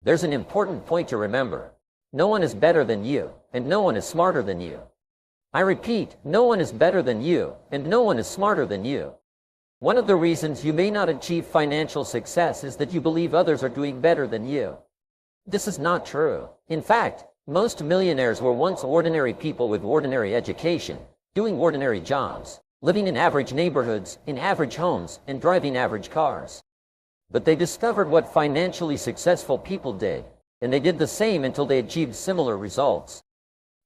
There's an important point to remember. No one is better than you, and no one is smarter than you. I repeat, no one is better than you, and no one is smarter than you. One of the reasons you may not achieve financial success is that you believe others are doing better than you. This is not true. In fact, most millionaires were once ordinary people with ordinary education, doing ordinary jobs, living in average neighborhoods, in average homes, and driving average cars. But they discovered what financially successful people did, and they did the same until they achieved similar results.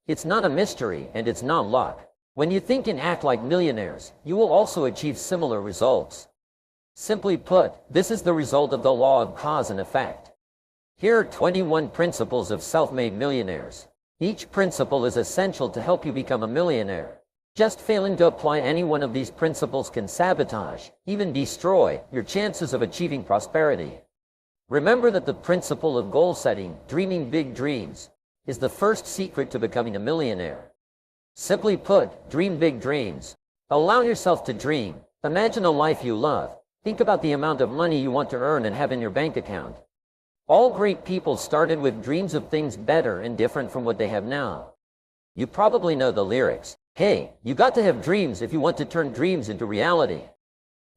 It's not a mystery, and it's not luck. When you think and act like millionaires, you will also achieve similar results. Simply put, this is the result of the law of cause and effect. Here are 21 principles of self-made millionaires. Each principle is essential to help you become a millionaire. Just failing to apply any one of these principles can sabotage, even destroy, your chances of achieving prosperity. Remember that the principle of goal setting, dreaming big dreams, is the first secret to becoming a millionaire. Simply put, dream big dreams. Allow yourself to dream. Imagine a life you love. Think about the amount of money you want to earn and have in your bank account. All great people started with dreams of things better and different from what they have now. You probably know the lyrics. Hey, you got to have dreams if you want to turn dreams into reality.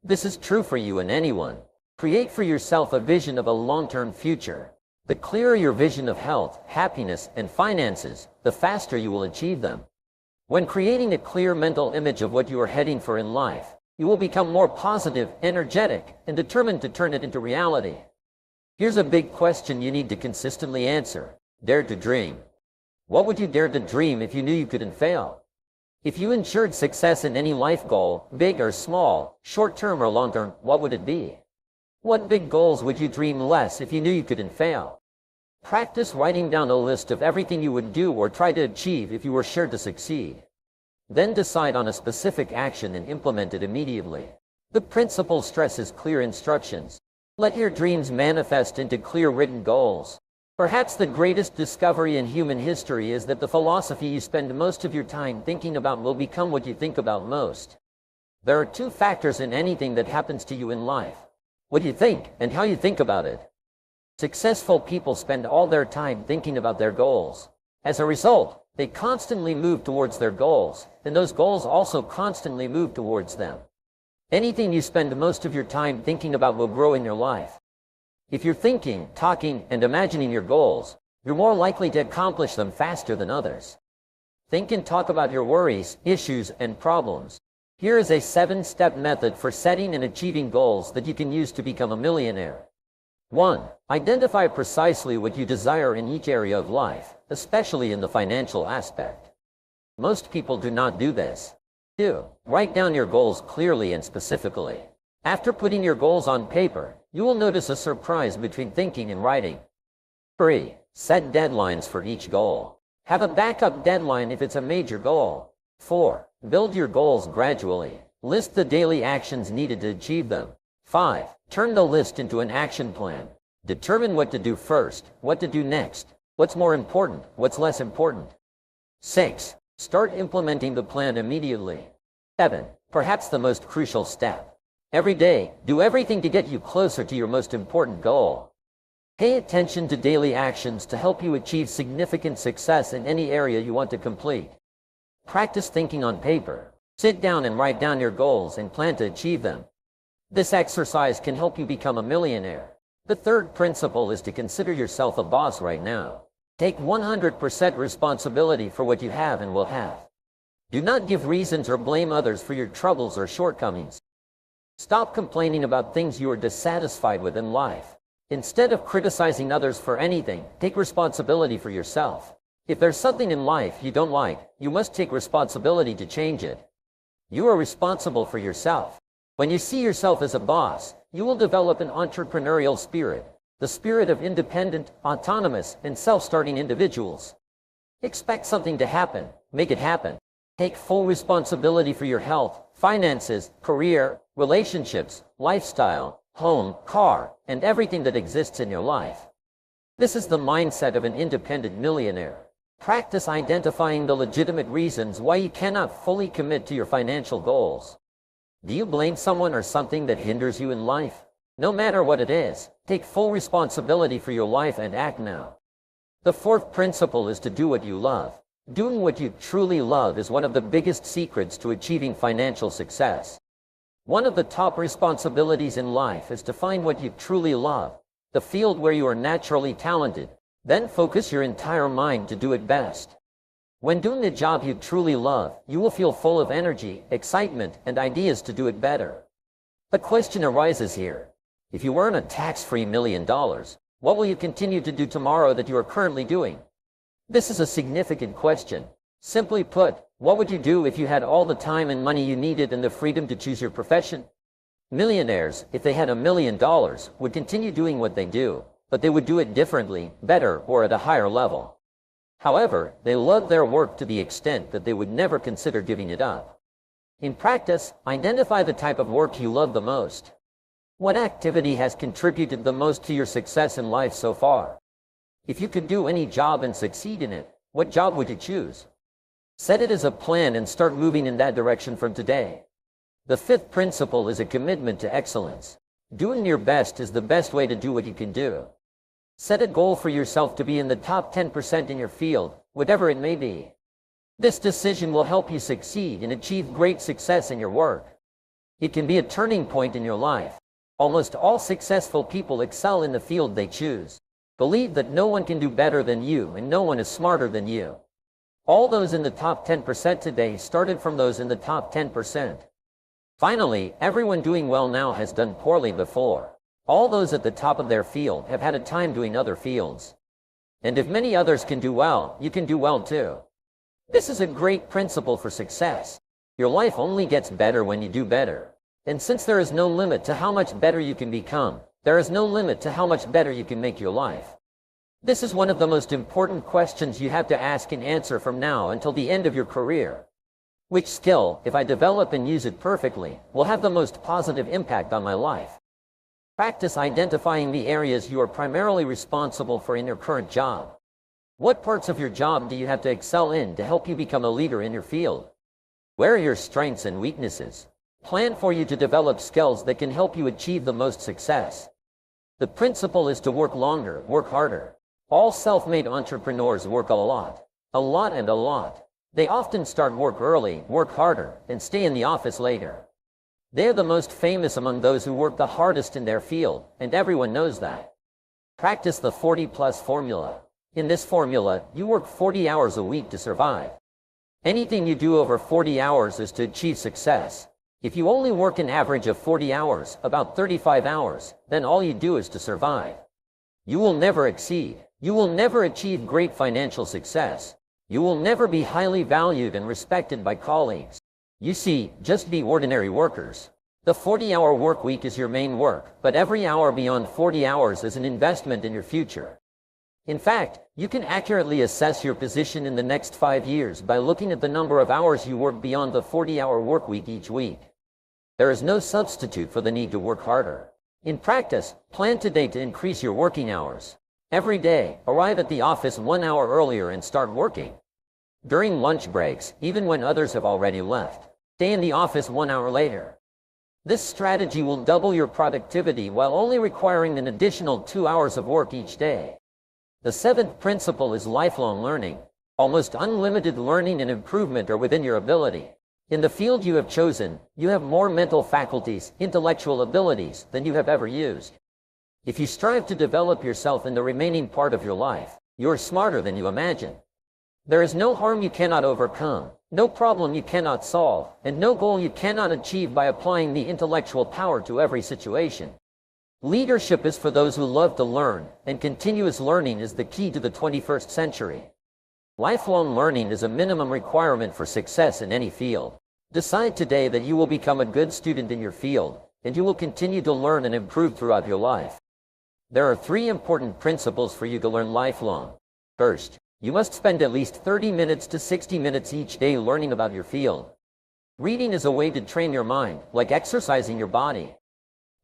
This is true for you and anyone. Create for yourself a vision of a long-term future. The clearer your vision of health, happiness, and finances, the faster you will achieve them. When creating a clear mental image of what you are heading for in life, you will become more positive, energetic, and determined to turn it into reality. Here's a big question you need to consistently answer. Dare to dream. What would you dare to dream if you knew you couldn't fail? If you ensured success in any life goal, big or small, short-term or long-term, what would it be? What big goals would you dream less if you knew you couldn't fail? Practice writing down a list of everything you would do or try to achieve if you were sure to succeed. Then decide on a specific action and implement it immediately. The principle stresses clear instructions. Let your dreams manifest into clear written goals. Perhaps the greatest discovery in human history is that the philosophy you spend most of your time thinking about will become what you think about most. There are two factors in anything that happens to you in life: what you think and how you think about it. Successful people spend all their time thinking about their goals. As a result, they constantly move towards their goals, and those goals also constantly move towards them. Anything you spend most of your time thinking about will grow in your life. If you're thinking, talking, and imagining your goals, you're more likely to accomplish them faster than others. Think and talk about your worries, issues, and problems. Here is a 7-step method for setting and achieving goals that you can use to become a millionaire. 1. Identify precisely what you desire in each area of life, especially in the financial aspect. Most people do not do this. 2. Write down your goals clearly and specifically. After putting your goals on paper, you will notice a surprise between thinking and writing. 3. Set deadlines for each goal. Have a backup deadline if it's a major goal. 4. Build your goals gradually. List the daily actions needed to achieve them. 5. Turn the list into an action plan. Determine what to do first, what to do next, what's more important, what's less important. 6. Start implementing the plan immediately. 7. Perhaps the most crucial step. Every day, do everything to get you closer to your most important goal. Pay attention to daily actions to help you achieve significant success in any area you want to complete. Practice thinking on paper. Sit down and write down your goals and plan to achieve them. This exercise can help you become a millionaire. The third principle is to consider yourself a boss right now. Take 100% responsibility for what you have and will have. Do not give reasons or blame others for your troubles or shortcomings. Stop complaining about things you are dissatisfied with in life. Instead of criticizing others for anything, take responsibility for yourself. If there's something in life you don't like, you must take responsibility to change it. You are responsible for yourself. When you see yourself as a boss, you will develop an entrepreneurial spirit, the spirit of independent, autonomous, and self-starting individuals. Expect something to happen, make it happen. Take full responsibility for your health, finances, career, relationships, lifestyle, home, car, and everything that exists in your life. This is the mindset of an independent millionaire. Practice identifying the legitimate reasons why you cannot fully commit to your financial goals. Do you blame someone or something that hinders you in life? No matter what it is, take full responsibility for your life and act now. The fourth principle is to do what you love. Doing what you truly love is one of the biggest secrets to achieving financial success. One of the top responsibilities in life is to find what you truly love, the field where you are naturally talented. Then focus your entire mind to do it best. When doing the job you truly love, you will feel full of energy, excitement, and ideas to do it better. The question arises here. If you earn a tax-free $1 million, what will you continue to do tomorrow that you are currently doing? This is a significant question. Simply put, what would you do if you had all the time and money you needed and the freedom to choose your profession? Millionaires, if they had $1 million, would continue doing what they do, but they would do it differently, better, or at a higher level. However, they love their work to the extent that they would never consider giving it up. In practice, identify the type of work you love the most. What activity has contributed the most to your success in life so far? If you could do any job and succeed in it, what job would you choose? Set it as a plan and start moving in that direction from today. The fifth principle is a commitment to excellence. Doing your best is the best way to do what you can do. Set a goal for yourself to be in the top 10% in your field, whatever it may be. This decision will help you succeed and achieve great success in your work. It can be a turning point in your life. Almost all successful people excel in the field they choose. Believe that no one can do better than you and no one is smarter than you. All those in the top 10% today started from those in the top 10%. Finally, everyone doing well now has done poorly before. All those at the top of their field have had a time doing other fields. And if many others can do well, you can do well too. This is a great principle for success. Your life only gets better when you do better. And since there is no limit to how much better you can become, there is no limit to how much better you can make your life. This is one of the most important questions you have to ask and answer from now until the end of your career. Which skill, if I develop and use it perfectly, will have the most positive impact on my life? Practice identifying the areas you are primarily responsible for in your current job. What parts of your job do you have to excel in to help you become a leader in your field? Where are your strengths and weaknesses? Plan for you to develop skills that can help you achieve the most success. The principle is to work longer, work harder. All self-made entrepreneurs work a lot and a lot. They often start work early, work harder, and stay in the office later. They are the most famous among those who work the hardest in their field, and everyone knows that. Practice the 40+ formula. In this formula, you work 40 hours a week to survive. Anything you do over 40 hours is to achieve success. If you only work an average of 40 hours, about 35 hours, then all you do is to survive. You will never exceed. You will never achieve great financial success. You will never be highly valued and respected by colleagues. You see, just be ordinary workers. The 40-hour work week is your main work, but every hour beyond 40 hours is an investment in your future. In fact, you can accurately assess your position in the next 5 years by looking at the number of hours you work beyond the 40-hour work week each week. There is no substitute for the need to work harder. In practice, plan today to increase your working hours. Every day, arrive at the office 1 hour earlier and start working. During lunch breaks, even when others have already left, stay in the office 1 hour later. This strategy will double your productivity while only requiring an additional 2 hours of work each day. The seventh principle is lifelong learning. Almost unlimited learning and improvement are within your ability. In the field you have chosen, you have more mental faculties, intellectual abilities than you have ever used. If you strive to develop yourself in the remaining part of your life, you are smarter than you imagine. There is no harm you cannot overcome, no problem you cannot solve, and no goal you cannot achieve by applying the intellectual power to every situation. Leadership is for those who love to learn, and continuous learning is the key to the 21st century. Lifelong learning is a minimum requirement for success in any field. Decide today that you will become a good student in your field, and you will continue to learn and improve throughout your life. There are 3 important principles for you to learn lifelong. First, you must spend at least 30 minutes to 60 minutes each day learning about your field. Reading is a way to train your mind, like exercising your body.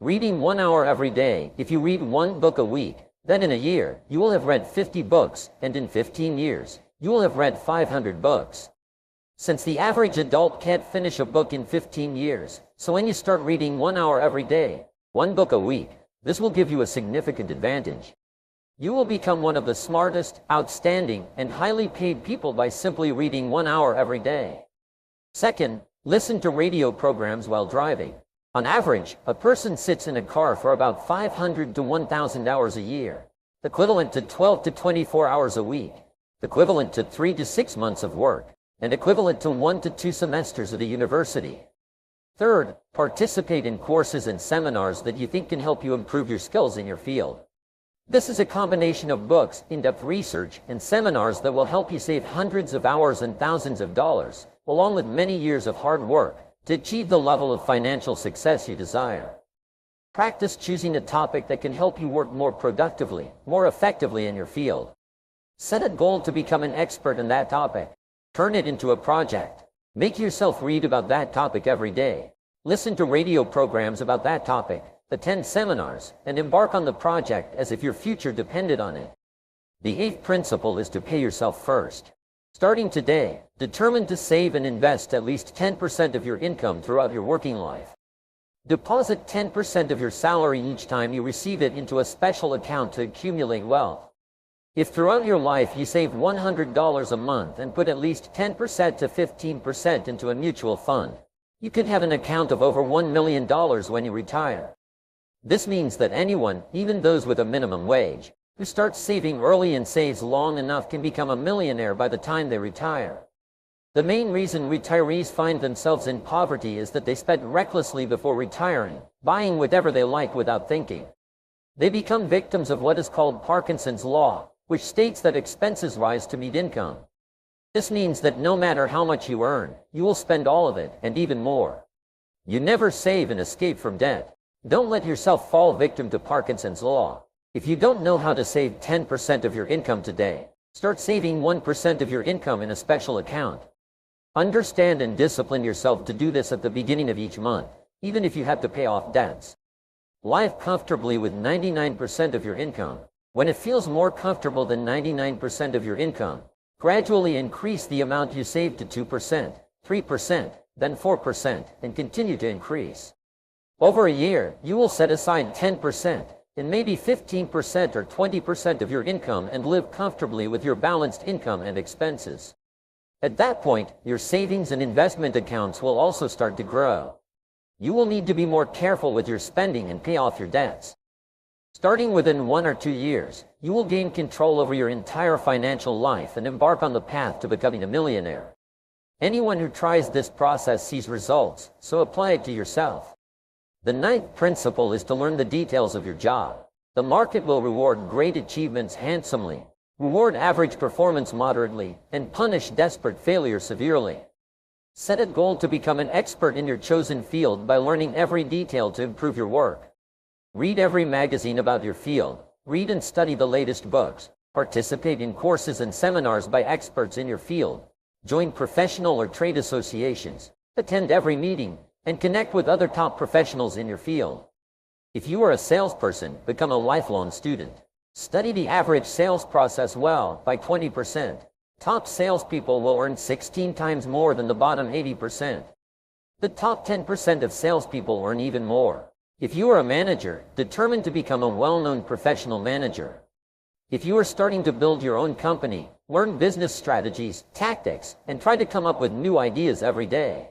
Reading 1 hour every day. If you read 1 book a week, then in a year, you will have read 50 books, and in 15 years, you will have read 500 books. Since the average adult can't finish a book in 15 years, so when you start reading 1 hour every day, 1 book a week, This will give you a significant advantage. You will become one of the smartest, outstanding, and highly paid people by simply reading 1 hour every day. Second, listen to radio programs while driving. On average, a person sits in a car for about 500 to 1,000 hours a year, equivalent to 12 to 24 hours a week, equivalent to 3 to 6 months of work, and equivalent to 1 to 2 semesters at a university. Third, participate in courses and seminars that you think can help you improve your skills in your field. This is a combination of books, in-depth research, and seminars that will help you save hundreds of hours and thousands of dollars, along with many years of hard work, to achieve the level of financial success you desire. Practice choosing a topic that can help you work more productively, more effectively in your field. Set a goal to become an expert in that topic. Turn it into a project. Make yourself read about that topic every day. Listen to radio programs about that topic. Attend seminars, and embark on the project as if your future depended on it. The 8th principle is to pay yourself first. Starting today, determine to save and invest at least 10% of your income throughout your working life. Deposit 10% of your salary each time you receive it into a special account to accumulate wealth. If throughout your life you save $100 a month and put at least 10% to 15% into a mutual fund, you could have an account of over $1 million when you retire. This means that anyone, even those with a minimum wage, who starts saving early and saves long enough can become a millionaire by the time they retire. The main reason retirees find themselves in poverty is that they spend recklessly before retiring, buying whatever they like without thinking. They become victims of what is called Parkinson's Law, which states that expenses rise to meet income. This means that no matter how much you earn, you will spend all of it, and even more. You never save and escape from debt. Don't let yourself fall victim to Parkinson's Law. If you don't know how to save 10% of your income today, start saving 1% of your income in a special account. Understand and discipline yourself to do this at the beginning of each month, even if you have to pay off debts. Live comfortably with 99% of your income. When it feels more comfortable than 99% of your income, gradually increase the amount you save to 2%, 3%, then 4%, and continue to increase. Over a year, you will set aside 10%, and maybe 15% or 20% of your income and live comfortably with your balanced income and expenses. At that point, your savings and investment accounts will also start to grow. You will need to be more careful with your spending and pay off your debts. Starting within 1 or 2 years, you will gain control over your entire financial life and embark on the path to becoming a millionaire. Anyone who tries this process sees results, so apply it to yourself. The 9th principle is to learn the details of your job. The market will reward great achievements handsomely, reward average performance moderately, and punish desperate failure severely. Set a goal to become an expert in your chosen field by learning every detail to improve your work. Read every magazine about your field. Read and study the latest books. Participate in courses and seminars by experts in your field. Join professional or trade associations. Attend every meeting, and connect with other top professionals in your field. If you are a salesperson, become a lifelong student. Study the average sales process well by 20%. Top salespeople will earn 16 times more than the bottom 80%. The top 10% of salespeople earn even more. If you are a manager, determined to become a well-known professional manager. If you are starting to build your own company, learn business strategies, tactics, and try to come up with new ideas every day.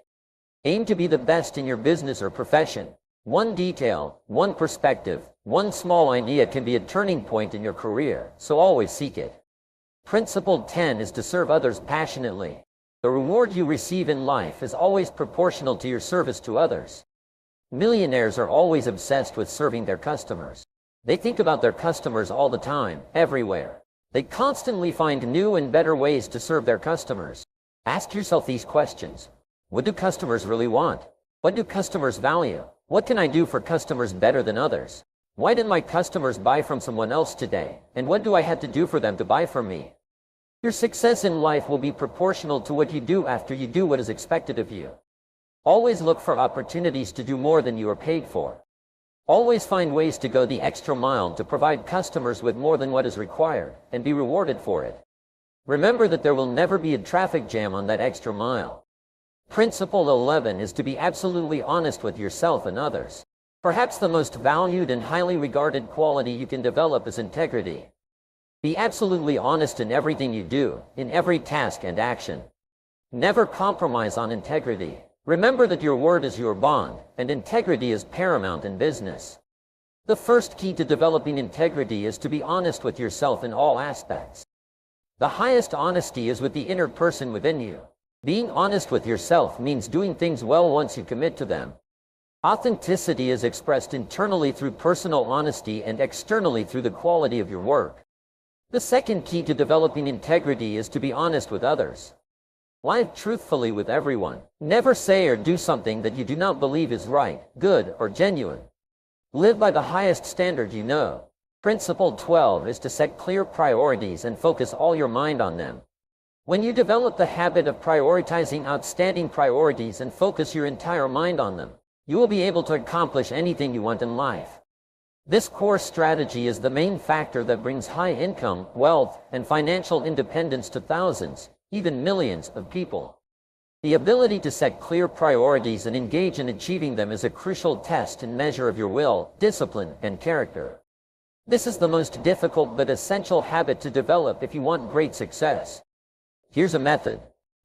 Aim to be the best in your business or profession. One detail, one perspective, one small idea can be a turning point in your career, so always seek it. Principle 10 is to serve others passionately. The reward you receive in life is always proportional to your service to others. Millionaires are always obsessed with serving their customers. They think about their customers all the time, everywhere. They constantly find new and better ways to serve their customers. Ask yourself these questions. What do customers really want? What do customers value? What can I do for customers better than others? Why did my customers buy from someone else today? And what do I have to do for them to buy from me? Your success in life will be proportional to what you do after you do what is expected of you. Always look for opportunities to do more than you are paid for. Always find ways to go the extra mile to provide customers with more than what is required, and be rewarded for it. Remember that there will never be a traffic jam on that extra mile. Principle 11 is to be absolutely honest with yourself and others. Perhaps the most valued and highly regarded quality you can develop is integrity. Be absolutely honest in everything you do, in every task and action. Never compromise on integrity. Remember that your word is your bond, and integrity is paramount in business. The first key to developing integrity is to be honest with yourself in all aspects. The highest honesty is with the inner person within you. Being honest with yourself means doing things well once you commit to them. Authenticity is expressed internally through personal honesty and externally through the quality of your work. The second key to developing integrity is to be honest with others. Lie truthfully with everyone. Never say or do something that you do not believe is right, good, or genuine. Live by the highest standard you know. Principle 12 is to set clear priorities and focus all your mind on them. When you develop the habit of prioritizing outstanding priorities and focus your entire mind on them, you will be able to accomplish anything you want in life. This core strategy is the main factor that brings high income, wealth, and financial independence to thousands, even millions of people. The ability to set clear priorities and engage in achieving them is a crucial test and measure of your will, discipline, and character. This is the most difficult but essential habit to develop if you want great success. Here's a method.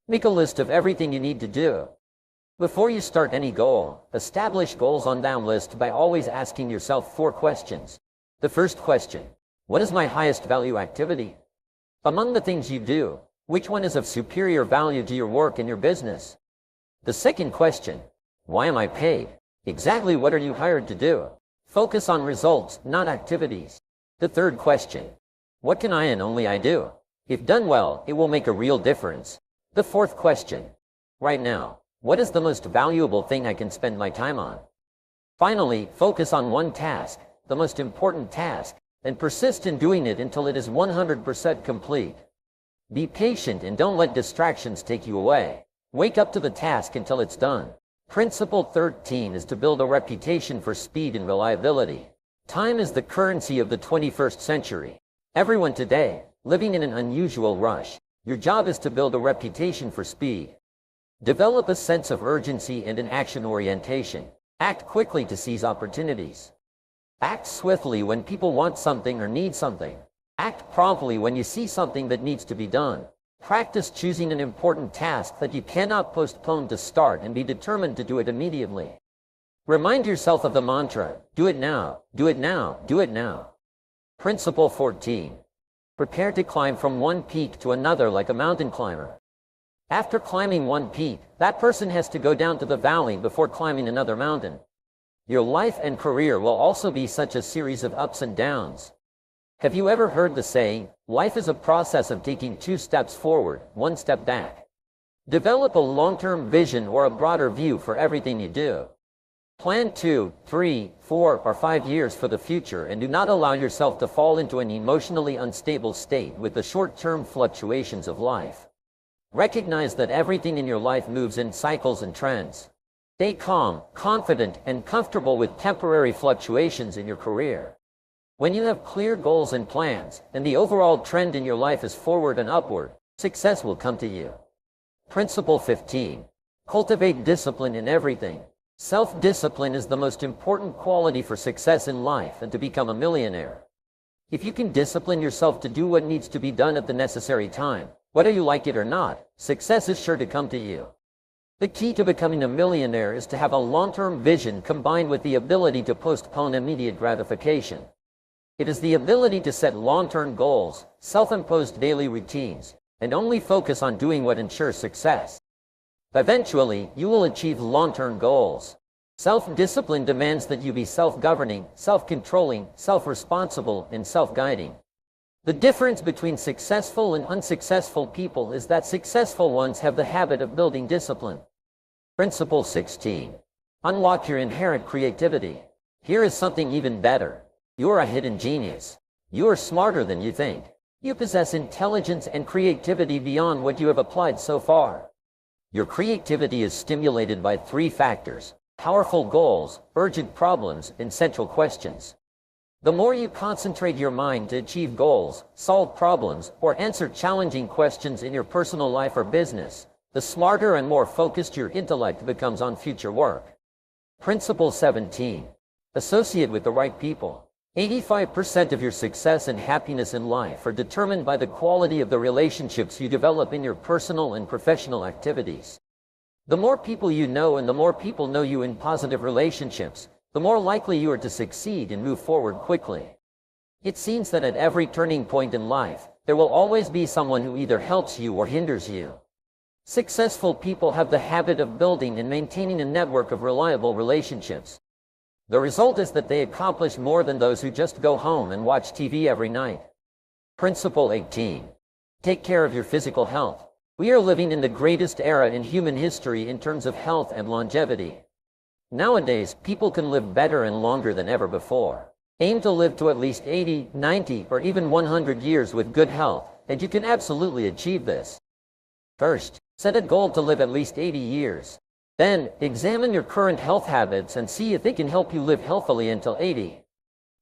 Make a list of everything you need to do. Before you start any goal, establish goals on that list by always asking yourself 4 questions. The first question: what is my highest value activity? Among the things you do, which one is of superior value to your work and your business? The second question: why am I paid? Exactly what are you hired to do? Focus on results, not activities. The third question: what can I and only I do? If done well, it will make a real difference. The fourth question: right now, what is the most valuable thing I can spend my time on? Finally, focus on one task, the most important task, and persist in doing it until it is 100% complete. Be patient and don't let distractions take you away. Wake up to the task until it's done. Principle 13 is to build a reputation for speed and reliability. Time is the currency of the 21st century. Everyone today, living in an unusual rush. Your job is to build a reputation for speed. Develop a sense of urgency and an action orientation. Act quickly to seize opportunities. Act swiftly when people want something or need something. Act promptly when you see something that needs to be done. Practice choosing an important task that you cannot postpone to start and be determined to do it immediately. Remind yourself of the mantra, do it now, do it now, do it now. Principle 14. Prepare to climb from one peak to another like a mountain climber. After climbing one peak, that person has to go down to the valley before climbing another mountain. Your life and career will also be such a series of ups and downs. Have you ever heard the saying, life is a process of taking 2 steps forward, 1 step back? Develop a long-term vision or a broader view for everything you do. Plan 2, 3, 4, or 5 years for the future and do not allow yourself to fall into an emotionally unstable state with the short-term fluctuations of life. Recognize that everything in your life moves in cycles and trends. Stay calm, confident, and comfortable with temporary fluctuations in your career. When you have clear goals and plans, and the overall trend in your life is forward and upward, success will come to you. Principle 15. Cultivate discipline in everything. Self-discipline is the most important quality for success in life and to become a millionaire. If you can discipline yourself to do what needs to be done at the necessary time, whether you like it or not, success is sure to come to you. The key to becoming a millionaire is to have a long-term vision combined with the ability to postpone immediate gratification. It is the ability to set long-term goals, self-imposed daily routines, and only focus on doing what ensures success. Eventually, you will achieve long-term goals. Self-discipline demands that you be self-governing, self-controlling, self-responsible, and self-guiding. The difference between successful and unsuccessful people is that successful ones have the habit of building discipline. Principle 16. Unlock your inherent creativity. Here is something even better. You are a hidden genius. You are smarter than you think. You possess intelligence and creativity beyond what you have applied so far. Your creativity is stimulated by 3 factors: powerful goals, urgent problems, and central questions. The more you concentrate your mind to achieve goals, solve problems, or answer challenging questions in your personal life or business, the smarter and more focused your intellect becomes on future work. Principle 17. Associate with the right people. 85% of your success and happiness in life are determined by the quality of the relationships you develop in your personal and professional activities. The more people you know and the more people know you in positive relationships, the more likely you are to succeed and move forward quickly. It seems that at every turning point in life, there will always be someone who either helps you or hinders you. Successful people have the habit of building and maintaining a network of reliable relationships. The result is that they accomplish more than those who just go home and watch TV every night. Principle 18. Take care of your physical health. We are living in the greatest era in human history in terms of health and longevity. Nowadays, people can live better and longer than ever before. Aim to live to at least 80, 90, or even 100 years with good health, and you can absolutely achieve this. First, set a goal to live at least 80 years. Then, examine your current health habits and see if they can help you live healthily until 80.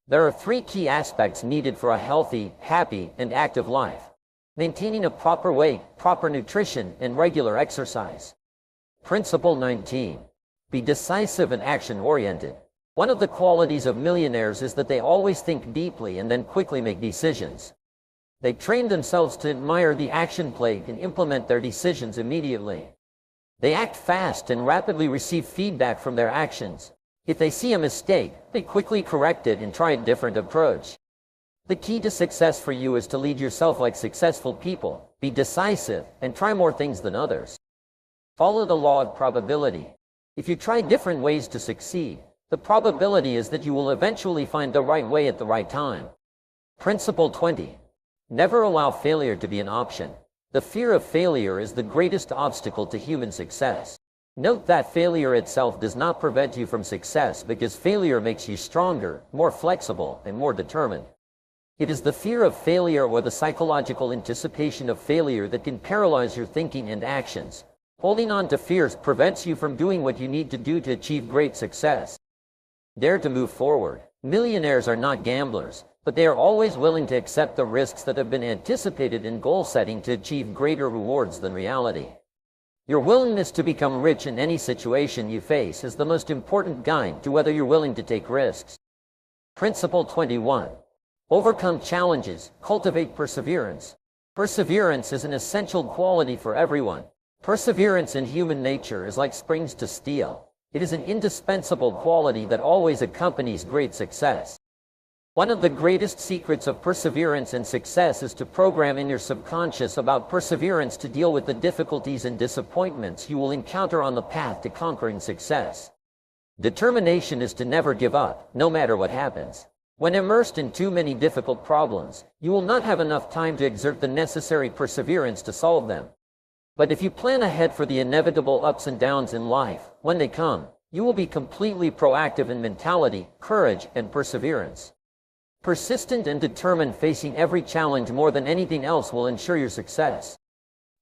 There are 3 key aspects needed for a healthy, happy, and active life. Maintaining a proper weight, proper nutrition, and regular exercise. Principle 19. Be decisive and action-oriented. One of the qualities of millionaires is that they always think deeply and then quickly make decisions. They train themselves to admire the action plate and implement their decisions immediately. They act fast and rapidly receive feedback from their actions. If they see a mistake, they quickly correct it and try a different approach. The key to success for you is to lead yourself like successful people, be decisive, and try more things than others. Follow the law of probability. If you try different ways to succeed, the probability is that you will eventually find the right way at the right time. Principle 20. Never allow failure to be an option. The fear of failure is the greatest obstacle to human success. Note that failure itself does not prevent you from success because failure makes you stronger, more flexible, and more determined. It is the fear of failure or the psychological anticipation of failure that can paralyze your thinking and actions. Holding on to fears prevents you from doing what you need to do to achieve great success. Dare to move forward. Millionaires are not gamblers, but they are always willing to accept the risks that have been anticipated in goal setting to achieve greater rewards than reality. Your willingness to become rich in any situation you face is the most important guide to whether you're willing to take risks. Principle 21. Overcome challenges, cultivate perseverance. Perseverance is an essential quality for everyone. Perseverance in human nature is like springs to steel. It is an indispensable quality that always accompanies great success. One of the greatest secrets of perseverance and success is to program in your subconscious about perseverance to deal with the difficulties and disappointments you will encounter on the path to conquering success. Determination is to never give up, no matter what happens. When immersed in too many difficult problems, you will not have enough time to exert the necessary perseverance to solve them. But if you plan ahead for the inevitable ups and downs in life, when they come, you will be completely proactive in mentality, courage, and perseverance. Persistent and determined, facing every challenge more than anything else will ensure your success.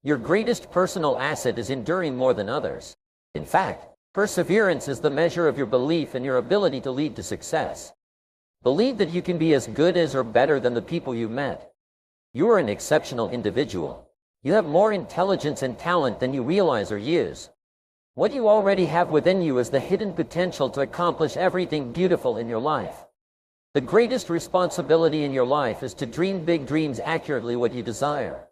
Your greatest personal asset is enduring more than others. In fact, perseverance is the measure of your belief and your ability to lead to success. Believe that you can be as good as or better than the people you met. You are an exceptional individual. You have more intelligence and talent than you realize or use. What you already have within you is the hidden potential to accomplish everything beautiful in your life. The greatest responsibility in your life is to dream big dreams accurately what you desire.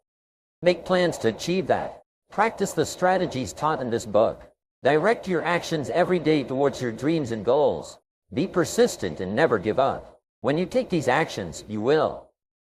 Make plans to achieve that. Practice the strategies taught in this book. Direct your actions every day towards your dreams and goals. Be persistent and never give up. When you take these actions, you will